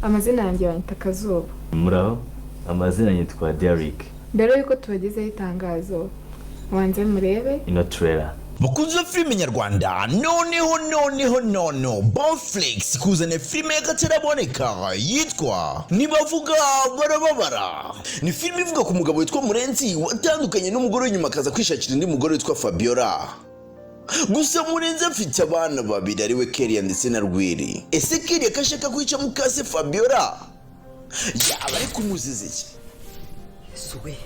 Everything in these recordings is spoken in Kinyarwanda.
Amazina yanjye yanyita Kazuba. Muraho, amazina yitwa Derek. Mbere yuko tubagezeho itangazo, wanze murebe ino trailer. Bakunze filime nyarwanda noneho Bonflix kuzana filime y'akataraboneka yitwa Nibavuga Barababara. Ni filime ivuga ku mugabo witwa Murenzi watandukanye n'umugore nyuma akaza kwishakira undi mugore witwa Fabiola. Gusa Murenzi afite abana babiri ariwe Keria ndetse na Rwiri. Ese Keria kashaka kwica mukase Fabiola yaba ari kumuziza iki? Yesuwe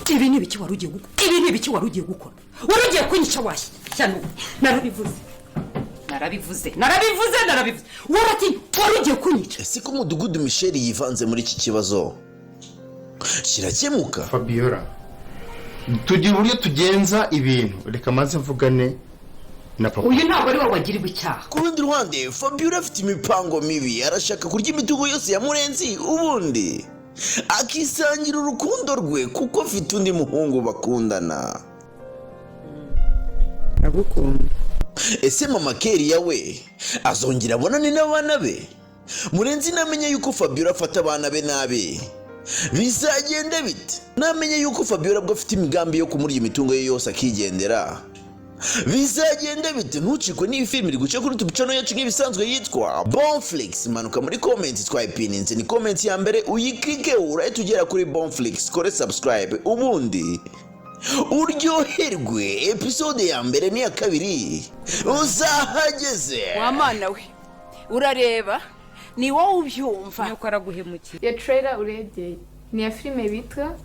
ibi ni ibiki warugiye gukora? Warugiye kunyica washi cyane. Narabivuze. Warati warugiye kunyica. Ese ko mudugudu Michel yivanze muri iki kibazo kirakemuka? Fabiola, tugira uburyo tugenza ibintu, reka maze mvugane na papa. Uyu ntabwo ari wagiriwe icyaha. Ku rundi ruhande Fabiola afite imipango mibi, arashaka kurya imitungo yose ya Murenzi ubundi akisangira urukundo rwe kuko afite undi muhungu bakundana. Ndagukunda. Ese mama Keria we azongera abonane n'abana be? Murenzi namenye yuko Fabiola afata abana be nabi, bizagenda bite? Namenye yuko Fabiola bwo afite imigambi yo kumurya imitungo ye yose akigendera, bizagenda bite? Ntucikwe n'iyi filime iri guca kuri tubicano yacu nk'ibisanzwe yitwa Bonflix. Manuka muri comment twayipininze, ni comment ya mbere uyiklike urahita ugera kuri Bonflix, kore subscribe ubundi uryoherwe. Episode ya mbere n'iya kabiri uzahageze. Wamana we urareba ni wowe ubyumva Nuko araguhemukiye. iyo trailer urebye ni ya filime bitwa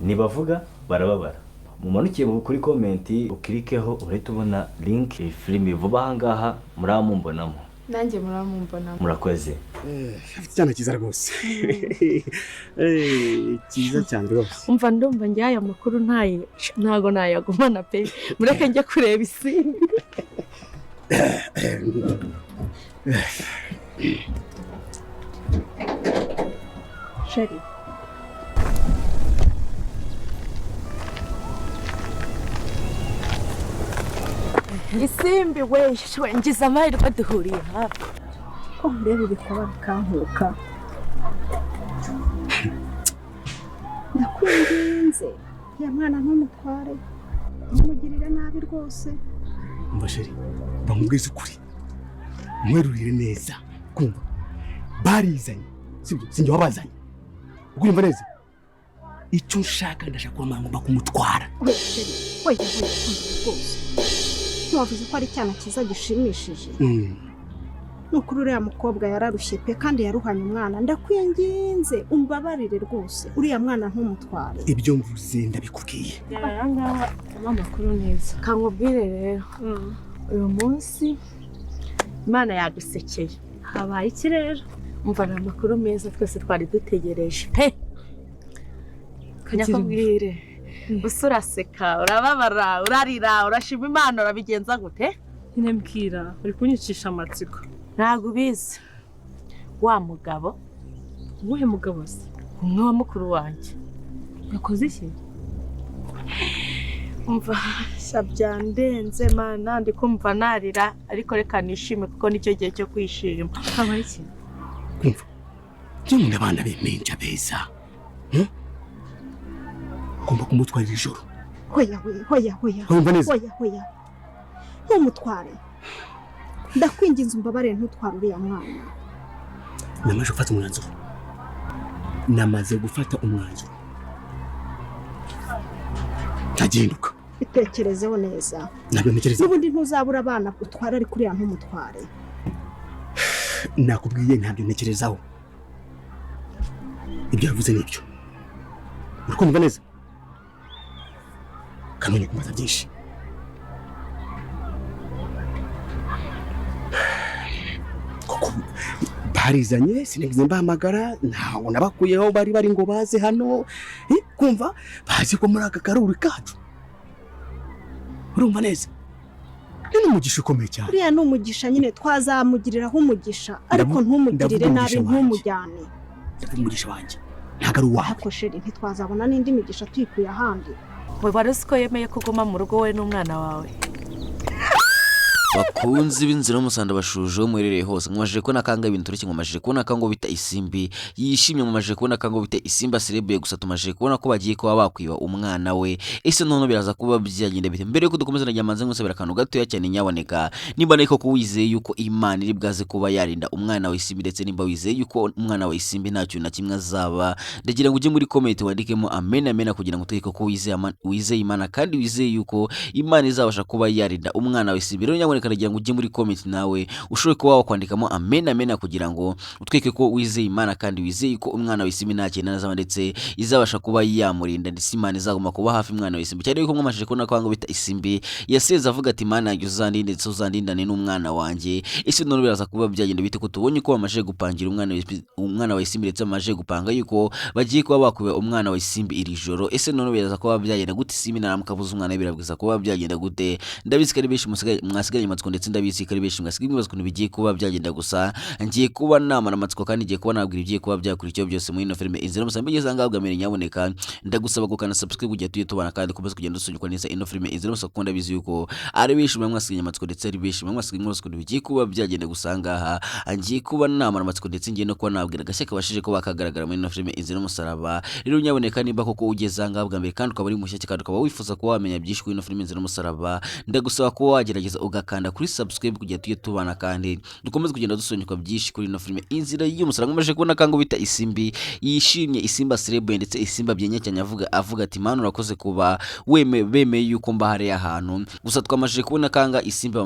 Nibavuga Barababara. Mumanukiye kuri comment ukirikeho urahita ubona link filime vuba ahangaha muramumbonamo. nanjye muramumbona. Murakoze. Cyane cyiza rwose. Cyiza cyane rwose. Umva ndumva njye aya makuru ntago nayagumana pe. Mureke njye kureba isimbi. Sheri. Isimbi we ngize amahirwe duhuriye hafi. Rero bikaba bikankuka. Ndakwinginze ya mwana ntumutware, umugirire nabi rwose. Umva Sheri, bamubwiza ukuri, mwerurire neza. Kumva barizanye sibyo, sinjye wabazanye. Ukumva neza icyo nshaka, ndashaka kwamanga kumutwara. Oya rwose ntuvuze ko ari cyane cyiza gishimishije. Nukuri uriya mukobwa yararushye pe kandi yaruhanye umwana. Ndakwinginze umbabarire rwose, uriya mwana ntumutware. Ibyo mvuze ndabikubwiye. Ayangaha amakuru neza. Kankubwire rero. Uyu munsi Imana yadusekeye. Habaye iki rero? Umva na makuru meza twese twari dutegereje pe. Kanyakubwire. Uraseka, urababara, urarira, urashima Imana, urabigenza gute? Nyine mbwira, uri kunyicisha amatsiko. Ntago ubizi. Wa mugabo, uwuhe mugabo se? umwe wa mukuru wanjye. Yakoze iki? Umva shabyandenze Mana, ndi kumva narira ariko reka nishime kuko nicyo gihe cyo kwishima. Habaye iki? Kumva cyangwa abana b'impinja beza, kumva kumutwarira ijoro. Hoya. Hoya. Ntumutware. Ndakwinginze umbabarire ntutware uriya mwana. Namaze gufata umwanzuro. Ntaginduka. Bitekerezeho neza. Nabyo ntekereza. N'ubundi ntuzabura abana utwara ari kuri ya ntumutware. Nakubwiye ntabyo ntekerezaho. Ibyo yavuze nibyo. Urikumva neza? Kanonye kumaza byinshi. Koko barizanye sinigeze mbahamagara, ntago nabakuyeho bari ngo baze hano. Kumva bazi ko muri aka karuri kacu. Urumva neza? Ni umugisha ukomeye cyane. Uriya ni umugisha nyine twazamugiriraho umugisha, ariko ntumugirire nabi, ntumujyane. Umugisha wanjye ntago ari uwawe. Ariko Sheri ntitwazabona n'indi migisha tuyikuye ahandi. we wari uzi ko yemeye kuguma mu rugo we n'umwana wawe? bakunzi b'inzira y'umusanda bashuje mwerereye hose mwamaje kubona kanga ibintu turiki mwamaje kubona kango bita isimbi yishimye mwamaje kubona kango bita isimba celebrate gusa tumaje kubona ko bagiye kuba bakwiba umwana we ese none biraza kuba byagenda bite mbere yuko dukomeza na nyamanze ngusabira kantu gato cyane nyaboneka nimba niko kuwizeye yuko Imana iri bwaze kuba yarinda umwana we isimbi ndetse nimba wizeye yuko umwana we isimbi nta kintu na kimwe azaba ndagira ngo ujye muri comment wandikemo amen amen kugira ngo tureke ko wizeye Imana kandi wizeye yuko Imana izabasha kuba yarinda umwana we isimbi rero nyaboneka karagira ngo ujye muri comment nawe ushobore kuba wakwandikamo amen amen kugira ngo utweke ko wizeye Imana kandi wizeye ko umwana we isimbi nta kintu azaba ndetse izabasha kuba yamurinda ndetse Imana izaguma kuba hafi umwana we isimbi cyane yuko mwamashije kubona ko bita isimbi yaseze avuga ati Imana yagize uzandinde ndetse uzandindane n'umwana wanjye ese none biraza kuba byagenda bite ko tubonye ko bamaje gupangira umwana wa isimbi ndetse bamaje gupanga yuko bagiye kuba bakube umwana wa isimbi iri joro ese none biraza kuba byagenda gute isimbi naramukabuza umwana birabwiza kuba byagenda gute ndabizi kari benshi mwasigaye amatsiko ndetse ndabizi kari benshi mwasigaye ibibazo kuntu bigiye kuba byagenda gusa ngiye kuba namara amatsiko kandi ngiye kuba nabwira ibigiye kuba byakurikiye byose muri ino filme inzira musambe ngeze ngabwa mbere nyaboneka ndagusaba gukana subscribe kujya tuye tubana kandi komeza kugenda usubikwa neza ino filme inzira musa kunda bizi yuko ari benshi mwasigaye amatsiko ndetse ari benshi mwasigaye ibibazo kuntu bigiye kuba byagenda gusanga aha ngiye kuba namara amatsiko ndetse ngiye no kuba nabwira gashyaka bashije ko bakagaragara muri ino filme inzira musaraba rero nyaboneka nimba koko ugeze ngabwa mbere kandi ukaba uri mushyashya kandi ukaba wifuza kuba wamenya byinshi kuri ino filme inzira musaraba ndagusaba ko wagerageza ugakanda kuri subscribe kujya tuye tubana kandi dukomeze kugenda dusonyuka byinshi kuri ino filme inzira y'umusaraba maje kubona kango bita isimbi yishimye isimba celebrate ndetse isimba byenyecyanya avuga ati Mana urakoze kuba bemeye yuko mbahare ahantu gusa twamaje kubona kanga isimba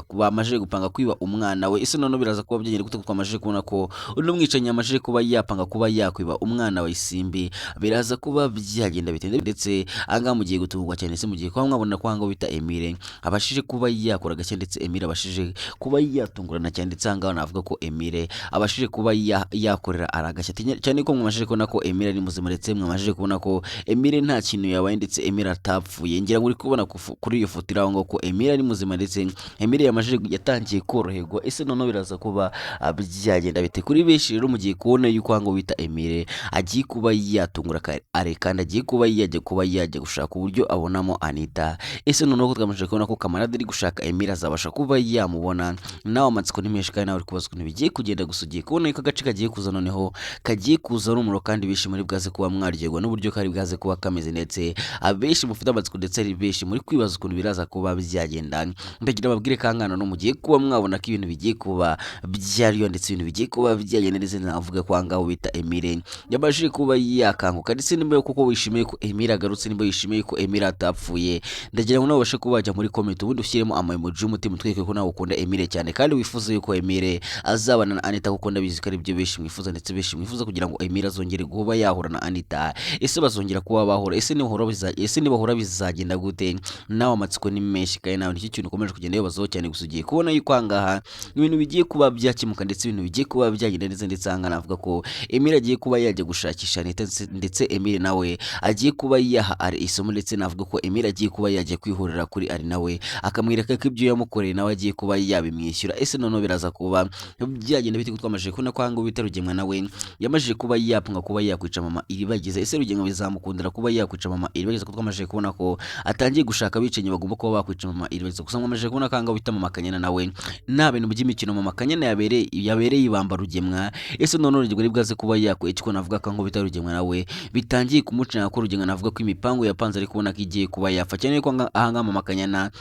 bamaje gupanga kwiba umwana we ese none biraza kuba byagenda gute twamaje kubona ko uno mwicanyi amaje kuba yapanga kuba yakwiba umwana wa isimbi biraza kuba byagenda bitende ndetse anga mugiye gutungwa cyane se mugiye kwa mwabona kwanga bita Emile abashije kuba yakora gake ndetse Emile abashije kuba yatungurana cyane ndetse anga navuga ko Emile abashije kuba yakorera aragashya cyane ko mwamashije kubona ko Emile ari muzima ndetse mwamashije kubona ko Emile nta kintu yabaye ndetse Emile atapfuye ngira ngo uri kubona kuri iyo foto iraho ngo ko Emile ari muzima ndetse Emile yamashije yatangiye koroherwa ese none biraza kuba byagenda bite kuri benshi rero mugiye kubona yuko hango bita Emile agiye kuba yatungura are kandi agiye kuba yajya gushaka uburyo abonamo Anita ese none ko twamashije kubona ko kamarade ari gushaka Emile azabasha kuba yamubona nawe amatsiko nimeshi kandi nawe uri kubaza ukuntu bigiye kugenda gusugiye kubona yuko agace kagiye kuza noneho kagiye kuza rumuro kandi bishi muri bwaze kuba mwaryoherwa n'uburyo kari bwaze kuba kameze ndetse abeshi mufite amatsiko ndetse ari beshi muri kwibaza ukuntu biraza kuba byagenda ndagira babwire kangana no mugiye kuba mwabona ko ibintu bigiye kuba byariyo ndetse ibintu bigiye kuba byagenda ndetse navuga ko angaho bita Emile yabashije kuba yakanguka ndetse nimba kuko wishimiye ko Emile agarutse nimba wishimiye ko Emile atapfuye ndagira ngo nawe ubashe kuba wajya muri comment ubundi ushyiremo amaemoji y'umutima tweke ko nawe ukunda Emile cyane kandi wifuza yuko Emile azabana na Anita kuko ndabizi ko ari byo beshi mwifuza ndetse beshi mwifuza kugira ngo Emile azongere kuba yahura na Anita ese bazongera kuba bahura ese nibahura bizagenda gute nawe amatsiko ni menshi kandi nawe nicyo kintu ukomeje kugenda yobazaho cyane gusugiye kubona yuko angaha ibintu bigiye kuba byakimuka ndetse ibintu bigiye kuba byagenda ndetse anga navuga ko Emile agiye kuba yajya gushakisha Anita ndetse Emile nawe agiye kuba yaha ari isomo ndetse navuga ko Emile agiye kuba yajya kwihurira kuri ari nawe akamwireka ko ibyo yamukoreye nawe agiye kuba yabimwishyura ese none biraza kuba byagenda bite twamaje kubona ko hango bita Rugemwa nawe yamajije kuba yapanga kuba yakwica mama iribagize ese Rugemwa bizamukundira kuba yakwica mama iribagize ko twamaje kubona ko atangiye gushaka bicenye bagomba kuba bakwica mama iribagize gusa mwamaje kubona ko hango bita mama Kanyana nawe nta bintu by'imikino mama Kanyana yabereye ibamba Rugemwa ese none Rugemwa bwaze kuba yakwica ko navuga ko hango bita Rugemwa nawe bitangiye kumucana ko Rugemwa navuga ko imipango yapanze ari kubona ko igiye kuba yafa cyane ko ahanga mama Kanyana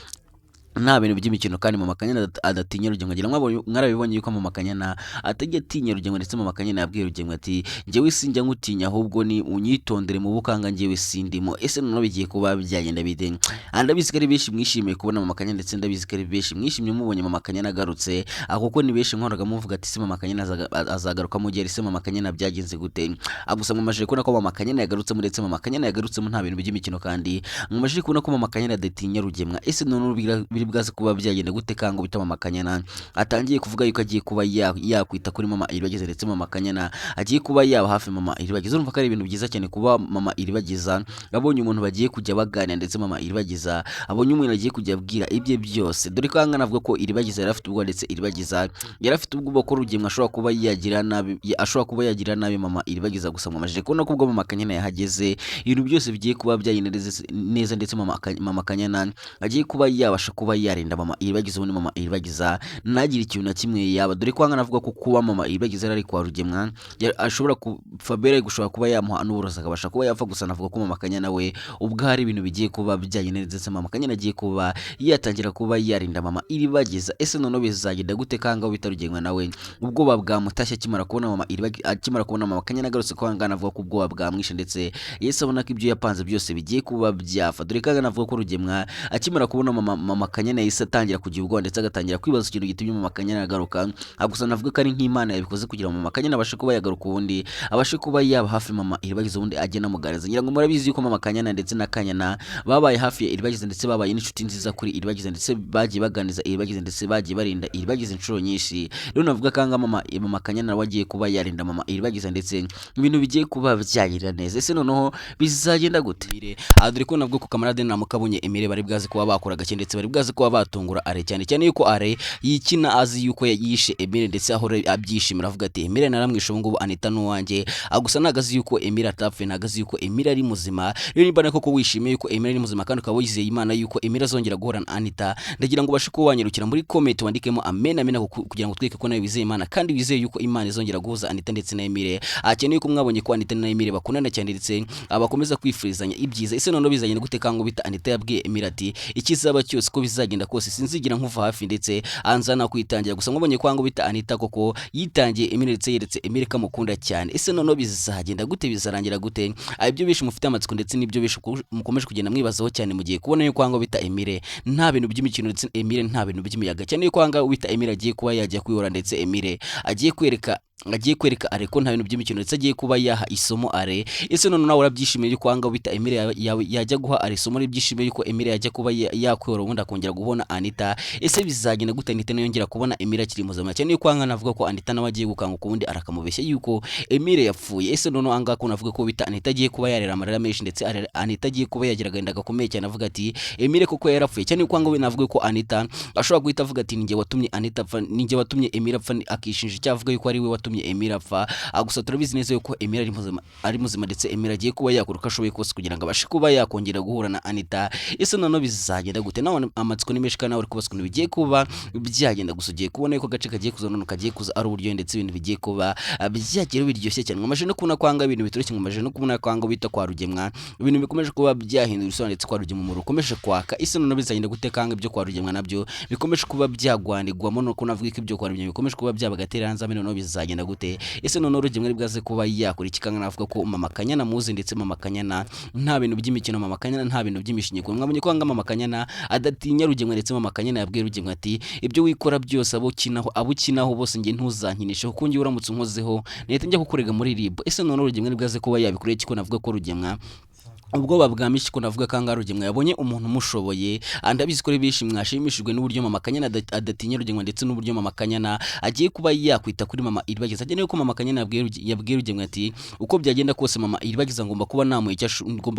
nta bintu by'imikino kandi mama Kanyana adatinya Rugemwa ngira mwarabibonye yuko mama Kanyana atajya atinya Rugemwa ndetse mama Kanyana yabwiye Rugemwa ati njyewe sinjya ngutinya ahubwo ni unyitondere mu bukanga njyewe sindimo ese none bigiye kuba byagenda bide ndabizi ko ari benshi mwishimiye kubona mama Kanyana ndetse ndabizi ko ari benshi mwishimye mubonye mama Kanyana agarutse kuko ni benshi nkoraga muvuga ati se mama Kanyana azagaruka mu gihe se mama Kanyana byagenze gute gusa mwamaje kubona ko mama Kanyana yagarutse ndetse mama Kanyana yagarutse nta bintu by'imikino kandi mwamaje kubona ko mama Kanyana adatinya Rugemwa ese none biri bwaze kuba byagenda gute kango bita mama Kanyana atangiye kuvuga yuko agiye kuba yakwita kuri mama Iribagiza ndetse mama Kanyana agiye kuba yaba hafi mama Iribagiza. Urumva ko ari ibintu byiza cyane kuba mama Iribagiza abonye umuntu bagiye kujya baganira ndetse mama Iribagiza abonye umuntu agiye kujya abwira ibye byose, dore ko angana avuga ko Iribagiza yari afite ubwo ndetse Iribagiza yari afite ubwo ko rugemwe ashobora kuba yagira nabi mama Iribagiza. Gusa mwamajije kubona ko ubwo mama Kanyana yahageze ibintu byose bigiye kuba byagenda neza ndetse mama Kanyana agiye kuba yabasha kuba yarinda mama Iribagiza, ubundi mama Iribagiza ntagire ikintu na kimwe yaba, dore ko angana avuga ko kuba mama Iribagiza yari kwa rugemwa ashobora Fabera gushobora kuba yamuha n'uburozi akabasha kuba yapfa. Gusa navuga ko mama Kanyana we ubwo hari ibintu bigiye kuba byagenda ndetse mama Kanyana agiye kuba yatangira kuba yarinda mama Iribagiza. Ese none bizagenda gute kanga bitarugemwa nawe ubwoba bwamutashye akimara kubona mama Kanyana agarutse ko angana avuga ko ubwoba bwamwishe ndetse yese abona ko ibyo yapanze byose bigiye kuba byafa, dore ko angana avuga ko rugemwa akimara kubona mama Kanyana yise atangira kugira ubwoba ndetse agatangira kwibaza ikintu gitumye mama Kanyana agaruka. Gusa navuga ko ari nk'Imana yabikoze kugira ngo mama Kanyana abashe kuba yagaruka, ubundi abashe kuba yaba hafi mama Iribagiza, ubundi ajye namugaragaza. Ngira ngo murabizi yuko mama Kanyana ndetse na Kanyana babaye hafi ya Iribagiza ndetse babaye n'inshuti nziza kuri Iribagiza ndetse bagiye baganiza Iribagiza ndetse bagiye barinda Iribagiza inshuro nyinshi. Rero navuga kanga mama Kanyana wagiye kuba yarinda mama Iribagiza ndetse ibintu bigiye kuba byagirira neza. Ese noneho bizagenda gute? Dore ko navuga ko kamarade na Mukabunye Emile bari bwaze kuba bakora gake ndetse bari bwaze kuba batungura Are, cyane cyane yuko Are yikina azi yuko yishe Emile ndetse ahora abyishimira avuga ati Emile naramwishe ngo Anita nuwanjye. Gusa nagazi yuko Emile atapfe, nagazi yuko Emile ari muzima. Rero niba nako ko wishimiye yuko Emile ari muzima kandi ukaba wizeye Imana yuko Emile azongera guhura na Anita, ndagira ngo bashe kubanyirukira muri comment wandikemo amen kugira ngo tweke ko nawe wizeye Imana kandi wizeye yuko Imana izongera guhuza Anita ndetse na Emile. Akeneye yuko mwabonye ko Anita na Emile bakundana cyane ndetse abakomeza kwifurizanya ibyiza. Ese none bizagenda gute kango bita Anita yabwiye Emile ati ikizaba cyose ko bizagenda kose sinzigira nkuva hafi ndetse anzana kwitangira. Gusa mwabonye ko kango bita Anita koko yitangiye Emile ndetse yeretse Emile kamukunda cyane. Ese none bizagenda gute, bizarangira gute? Ibyo bishe mufite amatsiko ndetse nibyo bishe mukomeje kugenda mwibazaho cyane mu gihe kubona yuko kango bita Emile nta bintu by'imikino ndetse Emile nta bintu by'imiyaga, cyane yuko kango bita Emile agiye kuba yajya kwihora ndetse Emile agiye kwereka Are ko nta bintu by'imikino ndetse agiye kuba yaha isomo Are. Ese none nawe urabyishimiye yuko anga bita Emile yajya guha Are isomo ryishimiye yuko Emile yajya kuba yakwihora ubundi akongera kubona Anita. Ese bizagenda gute Anita yongera kubona Emile akiri muzima, cyane yuko anga navuga ko Anita nawe agiye gukanguka ubundi arakamubeshya yuko Emile yapfuye. Ese none anga ko navuga ko bita Anita agiye kuba yarera amarira menshi ndetse Anita agiye kuba yagira agahinda gakomeye cyane avuga ati Emile koko yarapfuye, cyane yuko anga navuga ko Anita ashobora guhita avuga ati ninjye watumye Anita apfa, ninjye watumye Emile apfa, akishinja icyavuga yuko ari we watumye Emile apfa. Gusa turabizi neza yuko Emile ari muzima ndetse Emile agiye kuba yakuruka ashoboye kose kugira ngo abashe kuba yakongera guhura na Anita. Ese none bizagenda gute? Nawe amatsiko ni menshi kandi nawe uri kubaswa ibintu bigiye kuba byagenda. Gusa ugiye kubona yuko agace kagiye kuza none kagiye kuza ari uburyo ndetse ibintu bigiye kuba byagira biryoshye cyane. Mwamaje no kubona kwanga ibintu bitoroshye, mwamaje no kubona kwanga bita kwa rugemwa ibintu bikomeje kuba byahindura isura ndetse kwa rugemwa mu rukomeje kwaka. Ese none bizagenda gute kanga ibyo kwa rugemwa nabyo bikomeje kuba byagwanirwamo no kunavuga ko ibyo kwa rugemwa bikomeje kuba byabagatera hanze amene none bizagenda gute? Ese none rugemwa ari bwaze kuba yakora ikikanga navuga ko mama Kanyana muzi ndetse mama Kanyana nta bintu by'imikino, mama Kanyana nta bintu by'imishinyiko. Mwabonye ko anga mama Kanyana adatinya rugemwa ndetse mama Kanyana yabwiye rugemwa ati ibyo wikora byose abukinaho bose ngiye ntuzankinishe kuko ngiye uramutse unkozeho nahita njya kukurega muri RIB. Ese none rugemwa ari bwaze kuba yabikoreye kiko navuga ko rugemwa ubwoba bwamishye ko navuga kanga rugemwa yabonye umuntu umushoboye. Ndabizi ko bishi mwashimishijwe n'uburyo mama Kanyana adatinya rugemwa ndetse n'uburyo mama Kanyana agiye kuba yakwita kuri mama Iribagiza. Agene yuko mama Kanyana yabwiye rugemwa ati uko byagenda kose mama Iribagiza ngomba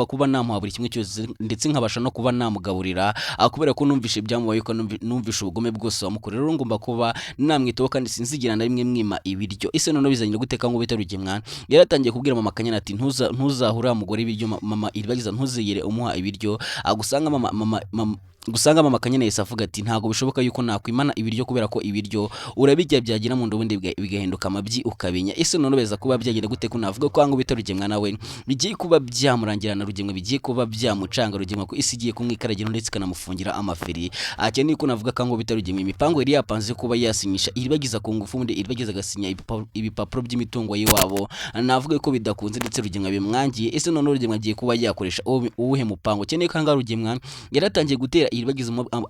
kuba namuha buri kimwe cyose ndetse nkabasha no kuba namugaburira kubera ko numvishe byamubaye ko numvishe ubugome bwose wamukorera. Rero ngomba kuba namwitaho kandi sinzigira na rimwe mwima ibiryo. Ese none bizagenda guteka ngo bita rugemwa yaratangiye kubwira mama Kanyana ati ntuzahura mugore ibiryo mama Iribagiza ntuzigere umuha ibiryo. Gusanga mama Kanyana yese avuga ati ntago bishoboka yuko nakwimana ibiryo kubera ko ibiryo urabijya byagira mu ndobundi bigahinduka amabyi ukabenya. Ese none beza kuba byagenda gute ko navuga ko ango bita rugemwa nawe bigiye kuba byamurangirana rugemwa bigiye kuba byamucanga rugemwa ko isi igiye kumwikaragera ndetse kanamufungira amaferi. Akeneye ko navuga ko ango bita rugemwa imipango yari yapanze kuba yasinyisha Iribagiza ku ngufu ubundi Iribagiza agasinya ibipapuro by'imitungo yiwabo. Navuga ko bidakunze ndetse rugemwa bimwangiye. Ese none rugemwa agiye kuba yakoresha uwuhe mupango? Cyane ko anga rugemwa yaratangiye gutera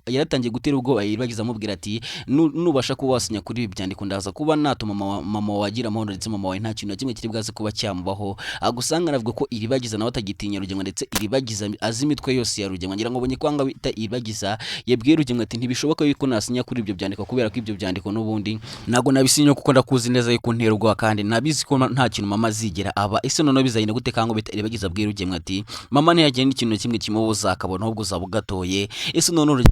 yaratangiye gutera ubwoba Iribagiza amubwira ati nubasha kuba wasinya kuri ibi byandiko ndaza kuba natuma mama wagira amahoro ndetse mama wawe nta kintu na kimwe kiri bwaze kuba cyamubaho. Agusanga navuga ko Iribagiza nawe atagitinya Rugemwa ndetse Iribagiza azi imitwe yose ya Rugemwa. Ngira ngo bonye kwanga bita Iribagiza yabwiye Rugemwa ati ntibishoboka yuko nasinya kuri ibyo byandiko kubera ko ibyo byandiko n'ubundi nago nabisinyo kuko ndakuzi neza yuko nterwa kandi nabizi ko nta kintu mama azigera aba. Ese none bizagenda gute kango bita Iribagiza abwiye Rugemwa ati mama ntiyagenda ikintu kimwe kimubuza akabona ahubwo uzabugatoye. Ese none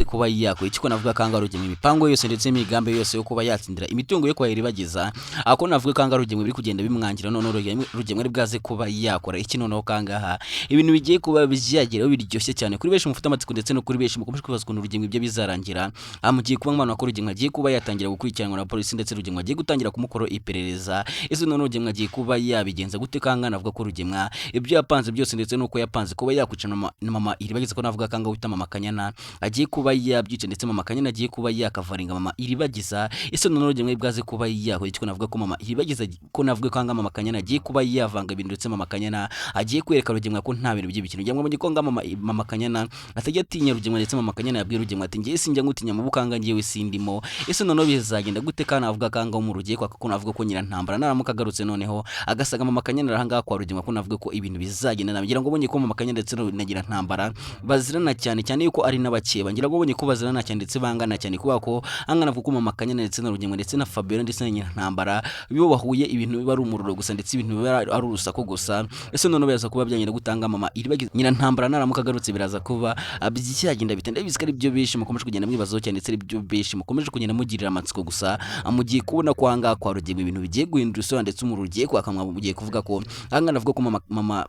kuba yako ikiko navuga kanga Rugemwa imipango yose ndetse imigambi yose yo kuba yatsindira imitungo yo kwa Iribagiza ako navuga kanga Rugemwa biri kugenda bimwangira none Rugemwa ari bwaze kuba yakora iki noneho kangaha ibintu bigiye kuba byagera biryoshye cyane kuri benshi mufite amatsiko ndetse no kuri benshi mukomeje kwibaza ukuntu Rugemwa ibyo bizarangira. Amugiye kuba mwana wa Rugemwa agiye kuba yatangira gukurikiranwa na polisi ndetse Rugemwa agiye gutangira kumukoro iperereza. Ese none Rugemwa agiye kuba yabigenza gute kanga navuga ko Rugemwa ibyo yapanze byose ndetse nuko yapanze kuba yakwicana mama Iribagiza ko navuga kanga wita mama Kanyana agiye kuba yabyice ndetse mama Kanyana agiye kuba yakavaringa mama Iribagiza. Ese none Rugemwa bwaze kuba yakora icyo navuga ko mama Iribagiza ko navuga kanga mama Kanyana agiye kuba yavanga ibintu ndetse mama Kanyana agiye kwereka Rugemwa ko nta bintu by'ibikino ngira ngo mugikonga mama Kanyana atajya atinya Rugemwa ndetse mama Kanyana yabwiye Rugemwa ati ngiye sinjya ngutinya mu bukanga ngiye sindimo. Ese none bizagenda gute kana avuga kanga mu rugiye kwa ko navuga ko nyira ntambara naramuka agarutse noneho agasaga mama Kanyana rahanga kwa Rugemwa ko navuga ko ibintu bizagenda nagira ngo bonye ko mama Kanyana ndetse nagira ntambara bazirana cyane cyane yuko ari n'abakeba ngira ngo bonye ko bazirana cyane ndetse bangana cyane kuba ko angana vuko mama Kanyana ndetse na Rugemwa ndetse na Fabiola ndetse na nyira ntambara bibo bahuye ibintu biba ari umururo gusa ndetse ibintu biba ari urusako gusa. Ese none byaza kuba byanyira gutanga mama Iribagiza nyira ntambara naramuka agarutse biraza kuba byagenda bitende bizikari byo bishi mukomeje kugenda mwibazo cyane ndetse ibyo bishi mukomeje kugenda mugirira amatsiko gusa amugiye kubona kwanga kwa Rugemwa ibintu bigiye guhindura isura ndetse umururo ugiye kwakamwa mugiye kuvuga ko angana vuga ko mama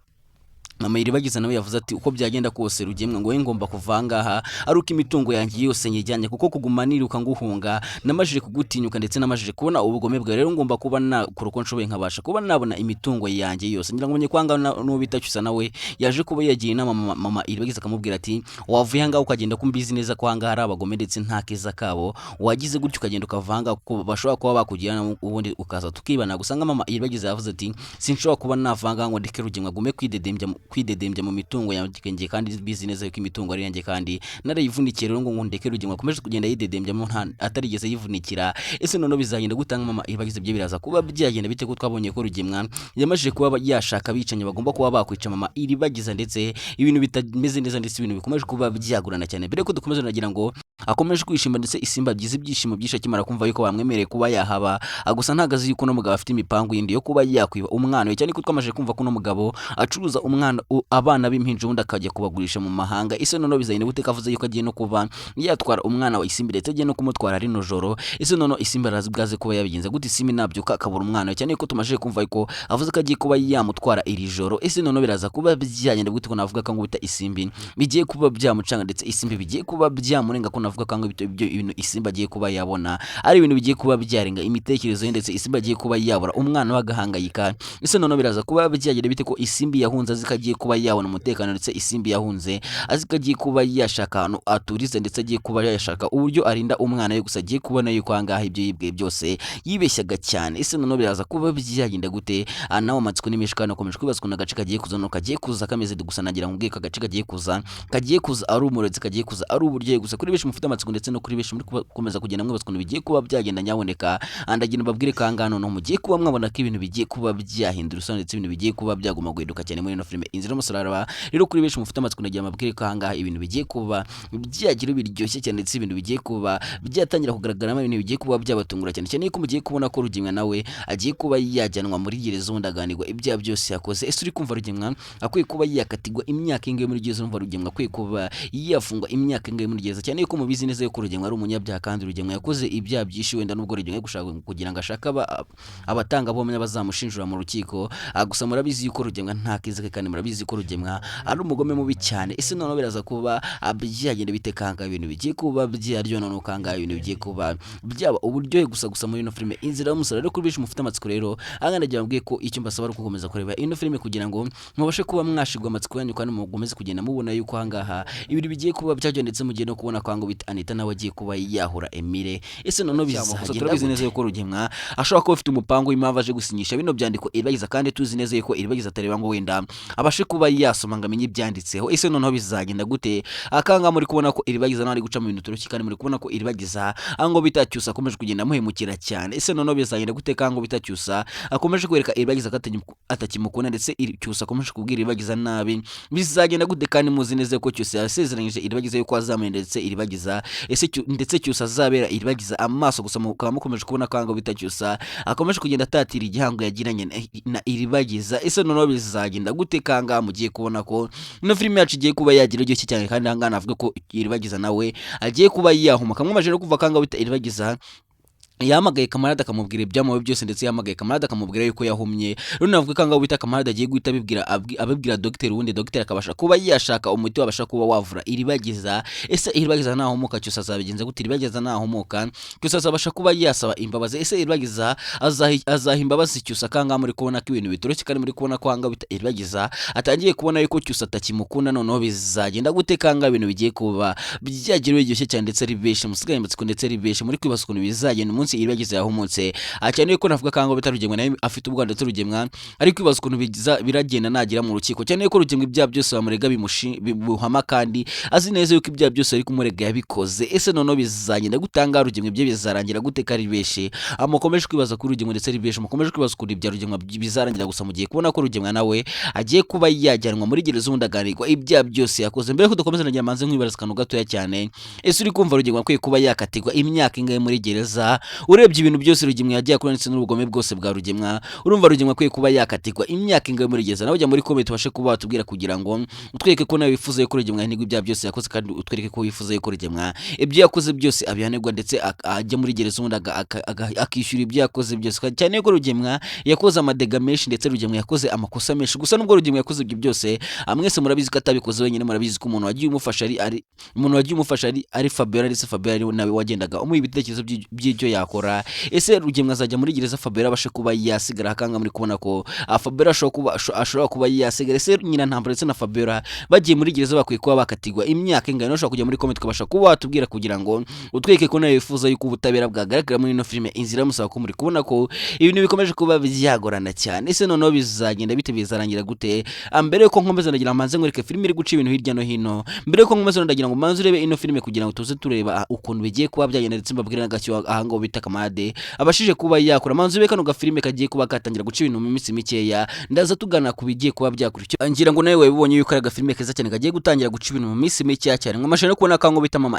Iribagiza nawe yavuze ati uko byagenda kose Rugemwa ngo ngomba kuvangaha aruko imitungo yanjye yose nyijyanye kuko kuguma niruka nguhunga namajije kugutinyuka ndetse namajije kubona ubugome bwa rero ngomba kuba na kuruko nshoboye nkabasha kuba nabona imitungo yanjye yose ngira ngo menye kwanga no bitacyusa nawe yaje kuba yagiye na mama Iribagiza akamubwira ati wavuye hanga ukagenda kumbizi neza kwanga hari abagome ndetse nta keza kabo wagize gutyo ukagenda ukavanga kuko bashobora kuba bakugirana ubundi ukaza tukibana gusanga mama Iribagiza yavuze ati sinshobora kuba navanga ngo ndeke Rugemwa gume kwidedembya mu mitungo yanjye kandi business yuko imitungo ari yanjye kandi narayivunikiye rero ngo ndeke Rugemwa akomeje kugenda yidedembya mu atarigeze yivunikira. Ese none bizagenda gutanga mama Iribagiza byo biraza kuba byagenda bite ko twabonye ko Rugemwa yamajije kuba yashaka bicanye bagomba kuba bakwica mama Iribagiza ndetse ibintu bitameze neza ndetse ibintu bikomeje kuba byagurana cyane mbere ko dukomeze nagira ngo akomeje kwishima ndetse isimba byize ibyishimo byisha kimara kumva yuko bamwemereye kuba yahaba gusa ntagazi yuko no mugabo afite imipango yindi yo kuba yakwiba umwana cyane ko twamaje kumva ko no mugabo acuruza umwana abana b'impinja undi akajya kubagurisha mu mahanga. Ese none bizagenda gute kavuze yuko agiye no kuba yatwara umwana wa Isimbi ndetse agiye no kumutwara ari nojoro. Ese none Isimbi arazibwaze kuba yabigenza gute Isimbi nabyuka akabura umwana cyane ko tumaje kumva yuko avuze ko agiye kuba yamutwara iri joro. Ese none biraza kuba byagenda gute ko navuga ko bita Isimbi bigiye kuba byamucanga ndetse Isimbi bigiye kuba byamurenga ko navuga ko ibyo ibintu Isimbi agiye kuba yabona ari ibintu bigiye kuba byarenga imitekerezo ye ndetse Isimbi agiye kuba yabura umwana wagahangayika. Ese none biraza kuba byagenda bite ko Isimbi yahunze azikagiye kuba yabona umutekano ndetse Isimbi yahunze azikagiye kuba yashaka ahantu aturize ndetse agiye kuba yashaka uburyo arinda umwana we gusa agiye kubona yuko angaha ibyo yibwe byose yibeshyaga cyane. Ese none biraza kuba byagenda gute nawe amatsiko n'imishikano akomeje kwibazwa na gace kagiye kuza no kagiye kuza kameze gusa nagira ngo ubwika gace kagiye kuza ari umurezi kagiye kuza ari uburyo gusa kuri benshi mufite amatsiko ndetse no kuri benshi muri gukomeza kugenda mwibazwa bigiye kuba byagenda nyaboneka andagira babwire kangano no mugiye kuba mwabona ko ibintu bigiye kuba byahindura usanga ndetse ibintu bigiye kuba byaguma guhinduka cyane muri no filime Inzira y'Umusaraba. Rero kuri benshi mufite amatsiko nagira mabwire kanga ibintu bigiye kuba byagira biryoshye cyane ndetse ibintu bigiye kuba byatangira kugaragaramo ibintu bigiye kuba byabatungura cyane cyane ko mugiye kubona ko Rugemwa nawe agiye kuba yajyanwa muri gereza undaganirwa ibya byose yakoze. Ese uri kumva Rugemwa akwiye kuba yakatigwa imyaka ingahe muri gereza umva Rugemwa akwiye kuba yafungwa imyaka ingahe muri gereza cyane ko mu bizineze yo ko Rugemwa ari umunyabyaha kandi Rugemwa yakoze ibyaha byinshi wenda nubwo Rugemwa gushaka kugira ngo ashaka abatanga bomenya bazamushinjura mu rukiko gusa murabizi yuko Rugemwa nta kize kandi murabizi ko Rugemwa ari umugome mubi cyane. Ese none biraza kuba byagenda bitekanga ibintu bigiye kuba byaryo none ukanga ibintu bigiye kuba byaba uburyohe gusa muri ino filime Inzira y'Umusaraba. Rero kuri bishi mufite amatsiko rero anganagira mbwiye ko icyo mbasaba ari gukomeza kureba ino filime kugira ngo mubashe kuba mwashigwa amatsiko yanyu kandi mugomeze kugenda mubona yuko hangaha ibintu bigiye kuba byagendetse mu gihe no kubona kwango bita Anita nawe agiye kuba yahura Emile. Ese none bizagenda turabizi neza yuko Rugemwa ashobora kuba afite umupango w'impamvu aje gusinyisha bino byandiko Iribagiza kandi tuzi neza yuko Iribagiza atareba ngo wenda abashe kuba yasoma ngo amenye ibyanditseho. Ese noneho bizagenda gute? Akanga muri kubona ko iribagiza nawe ari guca mu bintu turuki, kandi muri kubona ko iribagiza ango bitacyusa akomeje kugenda muhemukira cyane. Ese noneho bizagenda gute kango bitacyusa akomeje kwereka iribagiza atakimukunda, ndetse cyusa akomeje kubwira iribagiza nabi? Bizagenda gute? Kandi muzi neza ko cyusa yasezeranyije iribagiza yuko azamuye, ndetse iribagiza ndetse cyusa azabera iribagiza amaso gusa. Mukaba mukomeje kubona kango bitacyusa akomeje kugenda atatira igihango yagiranye na iribagiza. Ese noneho bizagenda gute? Kanga mugiye kubona ko ino filime yacu igiye kuba yagira iryo cyane, kandi hangana avuga ko iribagiza nawe agiye kuba yahuma. Kamwe amajero kuva kanga bita iribagiza yamagaye Kamarade akamubwira ibyamuwe byose, ndetse yamagaye Kamarade akamubwira yuko yahumye. Rero navuga kanga bita Kamarade agiye guhita abibwira dogiteri, wundi dogiteri akabasha kuba yashaka umuti wabasha kuba wavura iribagiza. Ese iribagiza nahumuka cyose azabigenza gute? Iribagiza nahumuka cyose azabasha kuba yasaba imbabazi. Ese iribagiza azaha imbabazi cyusa? Kanga muri kubona ko ibintu bitoroshye, kandi muri kubona ko hanga bita iribagiza atangiye kubona yuko cyusa atakimukunda. Noneho bizagenda gute? Kanga ibintu bigiye kuba byagiriwe iryoshye cyane, ndetse ribeshe musigaye matsiko, ndetse ribeshe muri kwibaza ukuntu bizagenda umunsi iribagiza yahumutse. Cyane yuko navuga kango bitarugemwe nawe afite ubwo ndetse rugemwa ari kwibaza ukuntu biragenda nagira mu rukiko. Cyane yuko rugemwe ibya byose bamurega bimuhama, kandi azi neza yuko ibya byose ari kumurega yabikoze. Ese noneho bizagenda gutanga rugemwe bye bizarangira gute? Kari beshe amukomeje kwibaza kuri rugemwe, ndetse ribeshe mukomeje kwibaza kuri ibya rugemwe bizarangira gusa mugiye kubona ko rugemwe nawe agiye kuba yajyanwa muri gereza ubundi agaharirwa ibya byose yakoze. Mbere ko dukomeza nagira manze nkwibaza kanu gatoya cyane, ese uri kumva rugemwe akwiye kuba yakatirwa imyaka ingahe muri gereza? Urebye ibintu byose rugemwe yagiye akora, ndetse n'ubugome bwose bwa rugemwa, urumva rugemwe akwiye kuba yakatirwa imyaka ingahe muri gereza? Nawe ujya muri comment ubashe kuba watubwira, kugira ngo utwereke ko nawe wifuza yuko rugemwe yahanirwa ibya byose yakoze, kandi utwereke ko wifuza yuko rugemwa ibyo yakoze byose abihanirwa, ndetse ajya muri gereza ubundi akishyura ibyo yakoze byose. Cyane yuko rugemwa yakoze amadega menshi, ndetse rugemwe yakoze amakosa menshi. Gusa nubwo rugemwe yakoze ibyo byose, mwese murabizi ko atabikoze wenyine, murabizi ko umuntu wagiye umufasha ari Fabiola, ndetse Fabiola nawe wagendaga umuha ibitekerezo by'icyo yakora. Ese rugemwe azajya muri gereza Fabiola abashe kuba yasigara? Kanga muri kubona ko Fabiola ashobora kuba yasigara. Ese nyina Ntambara ndetse na Fabiola bagiye muri gereza bakwiye kuba bakatirwa imyaka ingana? Ushobora kujya muri comment ukabasha kuba watubwira, kugira ngo utweke ko nawe wifuza yuko ubutabera bwagaragara muri ino filime Inzira Musaba. Ko muri kubona ko ibintu bikomeje kuba byagorana cyane. Ese noneho bizagenda bite? Bizarangira gute? Mbere yuko nkomeza ndagira manze nkwereke filime iri guca ibintu hirya no hino. Mbere yuko nkomeza ndagira ngo manze urebe ino filime, kugira ngo tuze tureba ukuntu bigiye kuba byagenda, ndetse mbabwira n'agacyo ahango bita Kamarade abashije kuba yakora. Manze ube kano gafilime kagiye kuba katangira guca ibintu mu minsi mikeya, ndaza tugana ku bigiye kuba byakurikira. Ngira ngo nawe wabibonye yuko ari agafilime keza cyane kagiye gutangira guca ibintu mu minsi mikeya cyane. Nkamashana no kubona kango bita mama